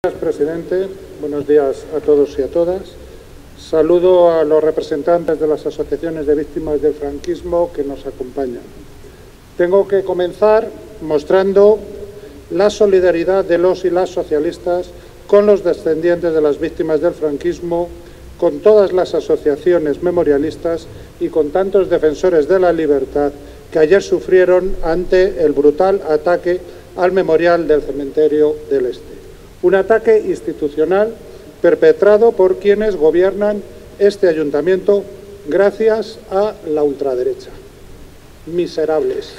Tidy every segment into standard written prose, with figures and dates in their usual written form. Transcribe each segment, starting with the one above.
Gracias, presidente. Buenos días a todos y a todas. Saludo a los representantes de las asociaciones de víctimas del franquismo que nos acompañan. Tengo que comenzar mostrando la solidaridad de los y las socialistas con los descendientes de las víctimas del franquismo, con todas las asociaciones memorialistas y con tantos defensores de la libertad que ayer sufrieron ante el brutal ataque al memorial del Cementerio del Este. Un ataque institucional perpetrado por quienes gobiernan este ayuntamiento gracias a la ultraderecha. Miserables.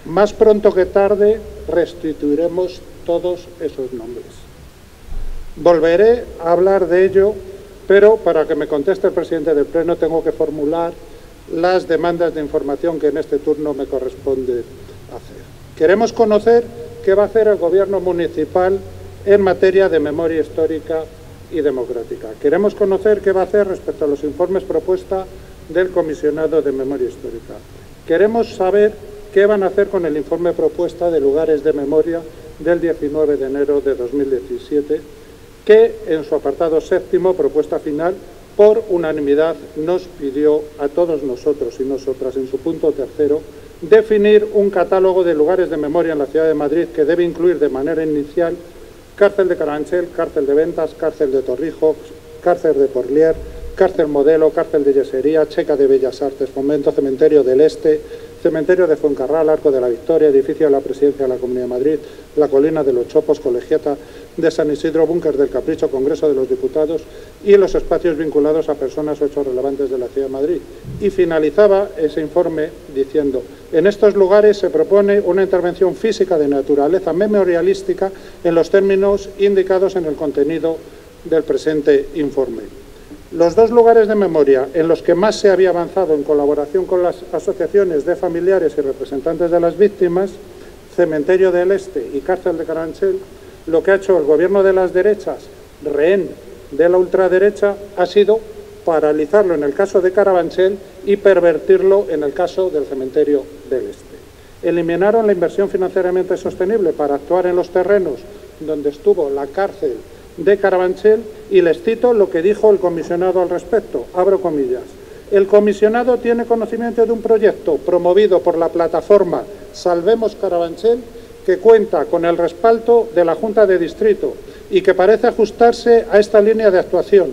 Más pronto que tarde restituiremos todos esos nombres. Volveré a hablar de ello, pero para que me conteste el presidente del Pleno tengo que formular las demandas de información que en este turno me corresponde hacer. Queremos conocer qué va a hacer el Gobierno municipal en materia de memoria histórica y democrática. Queremos conocer qué va a hacer respecto a los informes propuesta del Comisionado de Memoria Histórica. Queremos saber qué van a hacer con el informe propuesta de lugares de memoria del 19 de enero de 2017, que en su apartado séptimo, propuesta final, por unanimidad nos pidió a todos nosotros y nosotras, en su punto tercero, definir un catálogo de lugares de memoria en la ciudad de Madrid que debe incluir de manera inicial cárcel de Carabanchel, cárcel de Ventas, cárcel de Torrijos, cárcel de Porlier, cárcel Modelo, cárcel de Yesería, Checa de Bellas Artes, Fomento, Cementerio del Este, Cementerio de Fuencarral, Arco de la Victoria, Edificio de la Presidencia de la Comunidad de Madrid, La Colina de los Chopos, Colegiata de San Isidro, Búnker del Capricho, Congreso de los Diputados y los espacios vinculados a personas o hechos relevantes de la Ciudad de Madrid. Y finalizaba ese informe diciendo: en estos lugares se propone una intervención física de naturaleza memorialística en los términos indicados en el contenido del presente informe. Los dos lugares de memoria en los que más se había avanzado en colaboración con las asociaciones de familiares y representantes de las víctimas, Cementerio del Este y Cárcel de Carabanchel, lo que ha hecho el gobierno de las derechas, rehén de la ultraderecha, ha sido paralizarlo en el caso de Carabanchel y pervertirlo en el caso del Cementerio del Este. Eliminaron la inversión financieramente sostenible para actuar en los terrenos donde estuvo la cárcel de Carabanchel, y les cito lo que dijo el comisionado al respecto, abro comillas: el comisionado tiene conocimiento de un proyecto promovido por la plataforma Salvemos Carabanchel que cuenta con el respaldo de la Junta de Distrito y que parece ajustarse a esta línea de actuación,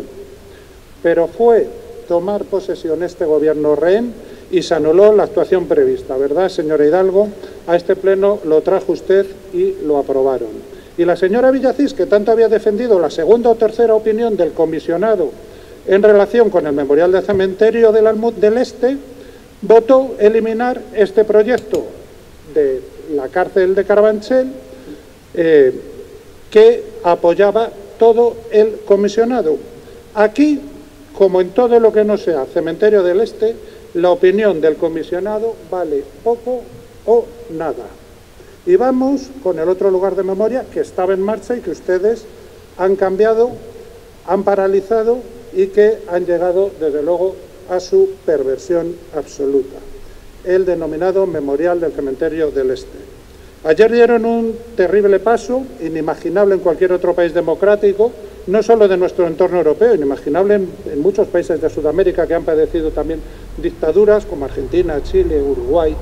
pero fue tomar posesión este gobierno rehén y se anuló la actuación prevista, ¿verdad, señora Hidalgo? A este pleno lo trajo usted y lo aprobaron. Y la señora Villacís, que tanto había defendido la segunda o tercera opinión del comisionado en relación con el memorial del Cementerio del Este, votó eliminar este proyecto de la cárcel de Carabanchel que apoyaba todo el comisionado. Aquí, como en todo lo que no sea Cementerio del Este, la opinión del comisionado vale poco o nada. Y vamos con el otro lugar de memoria que estaba en marcha y que ustedes han cambiado, han paralizado y que han llegado, desde luego, a su perversión absoluta: el denominado Memorial del Cementerio del Este. Ayer dieron un terrible paso, inimaginable en cualquier otro país democrático, no solo de nuestro entorno europeo, inimaginable en muchos países de Sudamérica que han padecido también dictaduras como Argentina, Chile, Uruguay,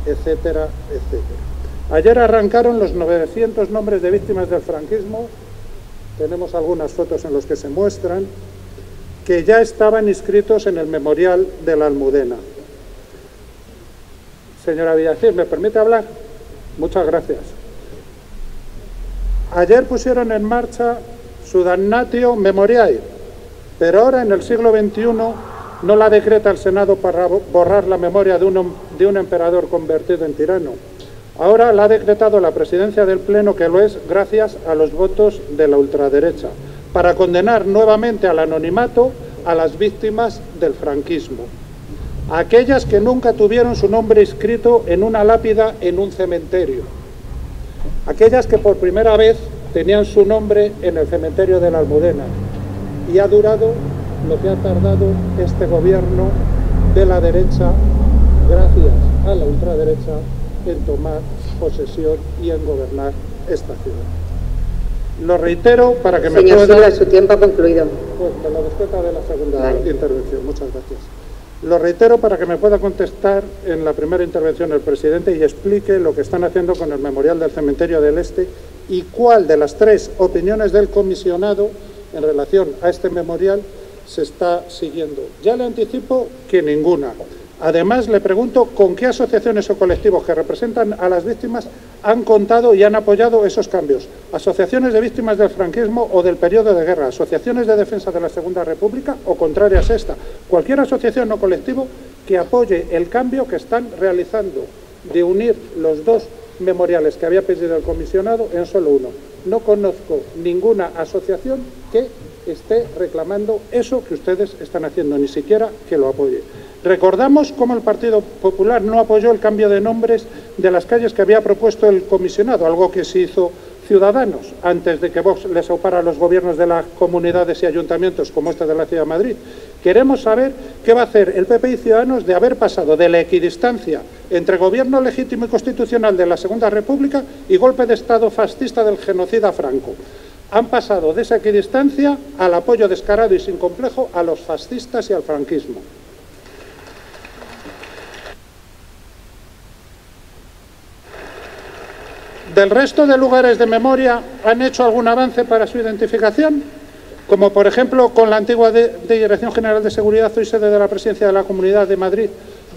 etcétera, etcétera. Ayer arrancaron los 900 nombres de víctimas del franquismo, tenemos algunas fotos en las que se muestran, que ya estaban inscritos en el memorial de la Almudena. Señora Villacís, ¿me permite hablar? Muchas gracias. Ayer pusieron en marcha su damnatio memoriae, pero ahora en el siglo XXI no la decreta el Senado para borrar la memoria de un emperador convertido en tirano. Ahora la ha decretado la presidencia del Pleno, que lo es gracias a los votos de la ultraderecha, para condenar nuevamente al anonimato a las víctimas del franquismo, a aquellas que nunca tuvieron su nombre inscrito en una lápida en un cementerio, aquellas que por primera vez tenían su nombre en el cementerio de la Almudena, y ha durado lo que ha tardado este gobierno de la derecha gracias a la ultraderecha, en tomar posesión y en gobernar esta ciudad. Lo reitero para que me pueda... Señor Silva, su tiempo ha concluido. Pues me lo descuenta de la segunda intervención. Muchas gracias. Lo reitero para que me pueda contestar en la primera intervención el presidente y explique lo que están haciendo con el memorial del Cementerio del Este y cuál de las tres opiniones del comisionado en relación a este memorial se está siguiendo. Ya le anticipo que ninguna. Además, le pregunto con qué asociaciones o colectivos que representan a las víctimas han contado y han apoyado esos cambios. Asociaciones de víctimas del franquismo o del periodo de guerra, asociaciones de defensa de la Segunda República o contrarias a esta. Cualquier asociación o colectivo que apoye el cambio que están realizando de unir los dos memoriales que había pedido el comisionado en solo uno. No conozco ninguna asociación que esté reclamando eso que ustedes están haciendo, ni siquiera que lo apoye. Recordamos cómo el Partido Popular no apoyó el cambio de nombres de las calles que había propuesto el comisionado, algo que se hizo Ciudadanos antes de que Vox les aupara a los gobiernos de las comunidades y ayuntamientos como este de la Ciudad de Madrid. Queremos saber qué va a hacer el PP y Ciudadanos de haber pasado de la equidistancia entre gobierno legítimo y constitucional de la Segunda República y golpe de Estado fascista del genocida Franco. Han pasado de esa equidistancia al apoyo descarado y sin complejo a los fascistas y al franquismo. ¿Del resto de lugares de memoria han hecho algún avance para su identificación? Como por ejemplo con la antigua Dirección General de Seguridad, hoy sede de la Presidencia de la Comunidad de Madrid,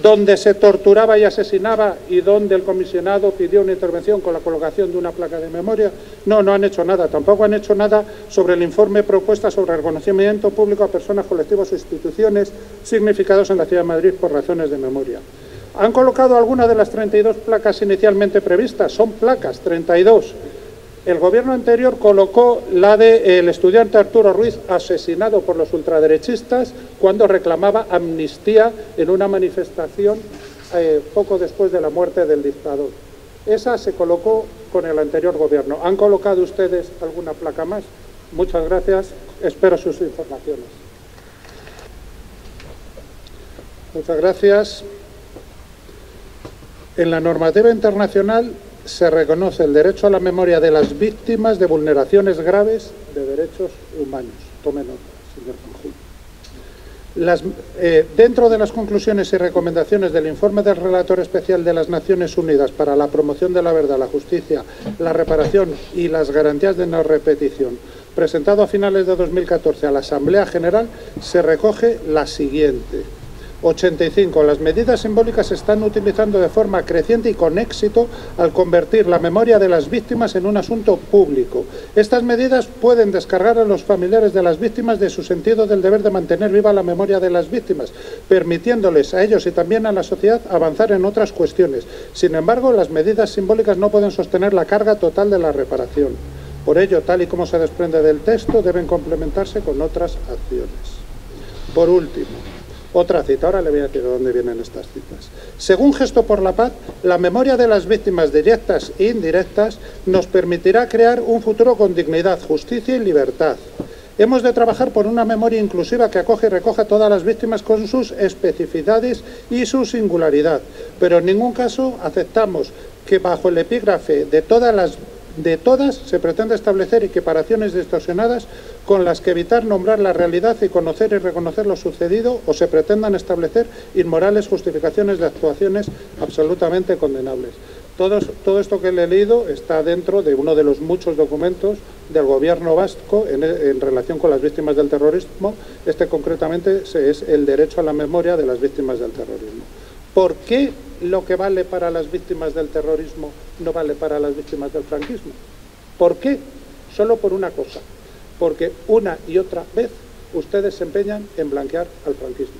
donde se torturaba y asesinaba y donde el comisionado pidió una intervención con la colocación de una placa de memoria. No, no han hecho nada. Tampoco han hecho nada sobre el informe propuesta sobre el reconocimiento público a personas, colectivos o instituciones significados en la Ciudad de Madrid por razones de memoria. ¿Han colocado alguna de las 32 placas inicialmente previstas? Son placas, 32. El gobierno anterior colocó la del estudiante Arturo Ruiz, asesinado por los ultraderechistas, cuando reclamaba amnistía en una manifestación poco después de la muerte del dictador. Esa se colocó con el anterior gobierno. ¿Han colocado ustedes alguna placa más? Muchas gracias. Espero sus informaciones. Muchas gracias. En la normativa internacional se reconoce el derecho a la memoria de las víctimas de vulneraciones graves de derechos humanos. Tome nota, señor Fanjul. Dentro de las conclusiones y recomendaciones del informe del relator especial de las Naciones Unidas para la promoción de la verdad, la justicia, la reparación y las garantías de no repetición, presentado a finales de 2014 a la Asamblea General, se recoge la siguiente. 85. Las medidas simbólicas se están utilizando de forma creciente y con éxito al convertir la memoria de las víctimas en un asunto público. Estas medidas pueden descargar a los familiares de las víctimas de su sentido del deber de mantener viva la memoria de las víctimas, permitiéndoles a ellos y también a la sociedad avanzar en otras cuestiones. Sin embargo, las medidas simbólicas no pueden sostener la carga total de la reparación. Por ello, tal y como se desprende del texto, deben complementarse con otras acciones. Por último, otra cita, ahora le voy a decir de dónde vienen estas citas. Según Gesto por la Paz, la memoria de las víctimas directas e indirectas nos permitirá crear un futuro con dignidad, justicia y libertad. Hemos de trabajar por una memoria inclusiva que acoge y recoja a todas las víctimas con sus especificidades y su singularidad, pero en ningún caso aceptamos que bajo el epígrafe de todas se pretende establecer equiparaciones distorsionadas con las que evitar nombrar la realidad y conocer y reconocer lo sucedido, o se pretendan establecer inmorales justificaciones de actuaciones absolutamente condenables. Todo esto que le he leído está dentro de uno de los muchos documentos del gobierno vasco en relación con las víctimas del terrorismo. Este concretamente es el derecho a la memoria de las víctimas del terrorismo. ¿Por qué lo que vale para las víctimas del terrorismo no vale para las víctimas del franquismo? ¿Por qué? Solo por una cosa. Porque una y otra vez ustedes se empeñan en blanquear al franquismo.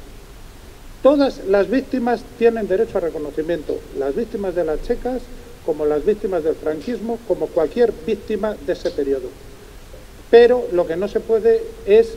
Todas las víctimas tienen derecho a reconocimiento, las víctimas de las checas, como las víctimas del franquismo, como cualquier víctima de ese periodo. Pero lo que no se puede es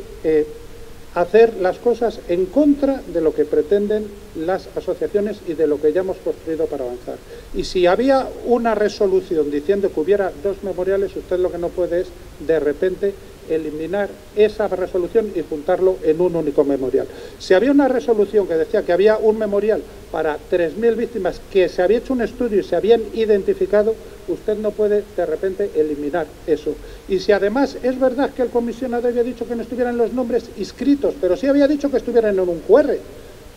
hacer las cosas en contra de lo que pretenden las asociaciones y de lo que ya hemos construido para avanzar. Y si había una resolución diciendo que hubiera dos memoriales, usted lo que no puede es, de repente, eliminar esa resolución y juntarlo en un único memorial. Si había una resolución que decía que había un memorial para 3.000 víctimas, que se había hecho un estudio y se habían identificado, usted no puede de repente eliminar eso. Y si además es verdad que el comisionado había dicho que no estuvieran los nombres inscritos, pero sí había dicho que estuvieran en un QR,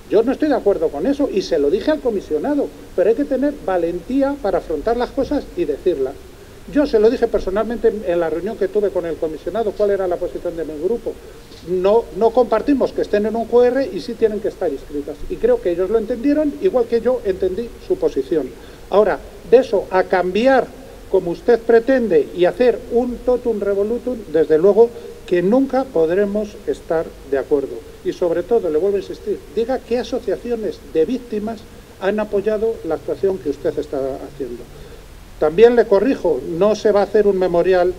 yo no estoy de acuerdo con eso y se lo dije al comisionado, pero hay que tener valentía para afrontar las cosas y decirlas. Yo se lo dije personalmente en la reunión que tuve con el comisionado, cuál era la posición de mi grupo. No compartimos que estén en un QR y sí tienen que estar inscritas. Y creo que ellos lo entendieron, igual que yo entendí su posición. Ahora, de eso a cambiar como usted pretende y hacer un totum revolutum, desde luego que nunca podremos estar de acuerdo. Y sobre todo, le vuelvo a insistir, diga qué asociaciones de víctimas han apoyado la actuación que usted está haciendo. También le corrijo, no se va a hacer un memorial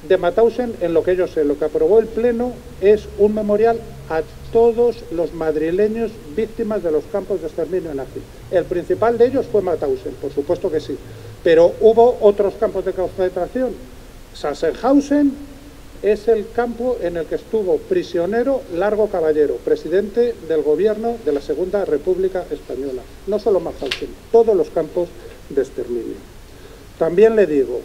de Mauthausen en lo que yo sé. Lo que aprobó el Pleno es un memorial a todos los madrileños víctimas de los campos de exterminio nazi. El principal de ellos fue Mauthausen, por supuesto que sí, pero hubo otros campos de concentración. Sachsenhausen es el campo en el que estuvo prisionero Largo Caballero, presidente del gobierno de la Segunda República Española. No solo Mauthausen, todos los campos de exterminio. También le digo,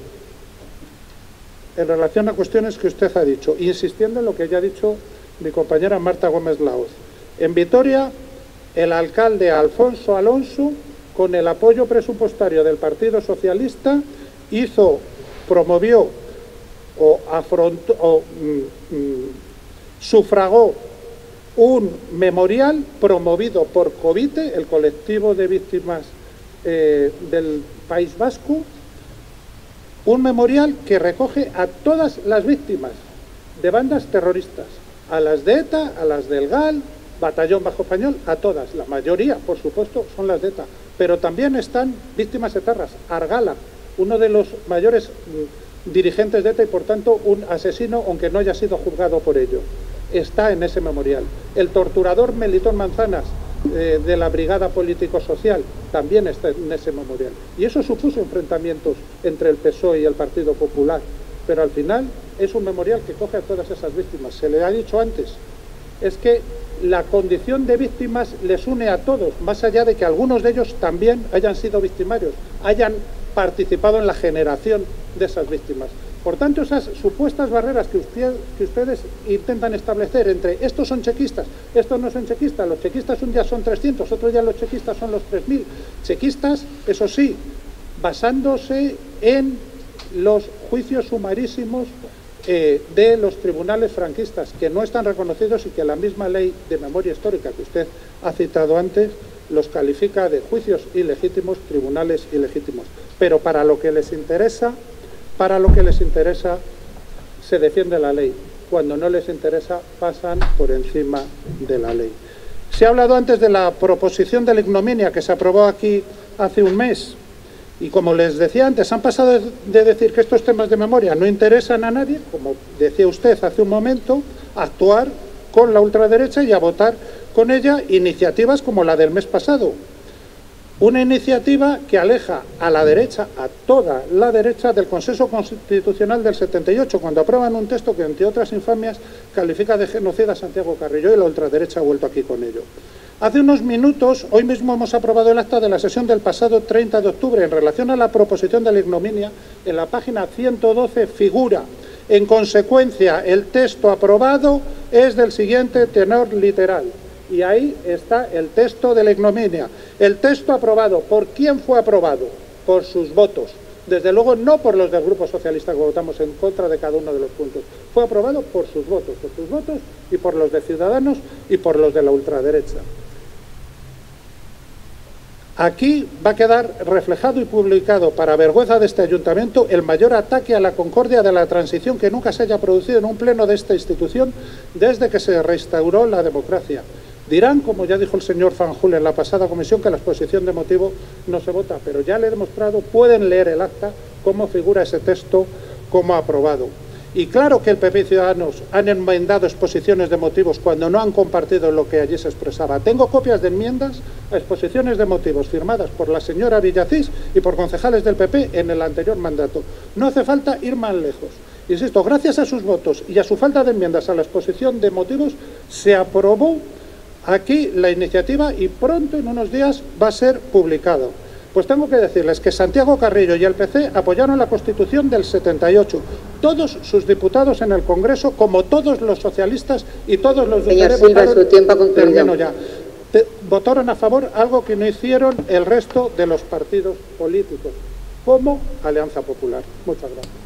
en relación a cuestiones que usted ha dicho, insistiendo en lo que ya ha dicho mi compañera Marta Gómez Laoz, en Vitoria el alcalde Alfonso Alonso, con el apoyo presupuestario del Partido Socialista, promovió sufragó un memorial promovido por COVITE, el colectivo de víctimas del País Vasco, un memorial que recoge a todas las víctimas de bandas terroristas, a las de ETA, a las del GAL, Batallón Bajo Pañol, a todas. La mayoría, por supuesto, son las de ETA, pero también están víctimas etarras. Argala, uno de los mayores dirigentes de ETA y por tanto un asesino, aunque no haya sido juzgado por ello, está en ese memorial. El torturador Melitón Manzanas, de la Brigada Político-Social, también está en ese memorial. Y eso supuso enfrentamientos entre el PSOE y el Partido Popular, pero al final es un memorial que coge a todas esas víctimas. Se le ha dicho antes, es que la condición de víctimas les une a todos, más allá de que algunos de ellos también hayan sido victimarios, hayan participado en la generación de esas víctimas. Por tanto, esas supuestas barreras que ustedes intentan establecer entre estos son chequistas, estos no son chequistas, los chequistas un día son 300, otro día los chequistas son los 3.000. Chequistas, eso sí, basándose en los juicios sumarísimos de los tribunales franquistas, que no están reconocidos y que la misma ley de memoria histórica que usted ha citado antes los califica de juicios ilegítimos, tribunales ilegítimos. Pero para lo que les interesa, se defiende la ley. Cuando no les interesa, pasan por encima de la ley. Se ha hablado antes de la proposición de la ignominia que se aprobó aquí hace un mes. Y como les decía antes, han pasado de decir que estos temas de memoria no interesan a nadie, como decía usted hace un momento, a actuar con la ultraderecha y a votar con ella iniciativas como la del mes pasado. Una iniciativa que aleja a la derecha, a toda la derecha, del Consenso Constitucional del 78, cuando aprueban un texto que, entre otras infamias, califica de genocida a Santiago Carrillo, y la ultraderecha ha vuelto aquí con ello. Hace unos minutos, hoy mismo hemos aprobado el acta de la sesión del pasado 30 de octubre en relación a la proposición de la ignominia. En la página 112 figura, en consecuencia, el texto aprobado es del siguiente tenor literal. Y ahí está el texto de la ignominia. El texto aprobado, ¿por quién fue aprobado? Por sus votos. Desde luego no por los del Grupo Socialista que votamos en contra de cada uno de los puntos. Fue aprobado por sus votos y por los de Ciudadanos y por los de la ultraderecha. Aquí va a quedar reflejado y publicado, para vergüenza de este ayuntamiento, el mayor ataque a la concordia de la transición que nunca se haya producido en un pleno de esta institución desde que se restauró la democracia. Dirán, como ya dijo el señor Fanjul en la pasada comisión, que la exposición de motivo no se vota, pero ya le he demostrado, pueden leer el acta, cómo figura ese texto como aprobado. Y claro que el PP y Ciudadanos han enmendado exposiciones de motivos cuando no han compartido lo que allí se expresaba. Tengo copias de enmiendas a exposiciones de motivos firmadas por la señora Villacís y por concejales del PP en el anterior mandato. No hace falta ir más lejos. Insisto, gracias a sus votos y a su falta de enmiendas a la exposición de motivos, se aprobó aquí la iniciativa y pronto, en unos días, va a ser publicado. Pues tengo que decirles que Santiago Carrillo y el PC apoyaron la Constitución del 78. Todos sus diputados en el Congreso, como todos los socialistas y todos los de Señor Silva, su tiempo ha concluido. Votaron a favor, algo que no hicieron el resto de los partidos políticos, como Alianza Popular. Muchas gracias.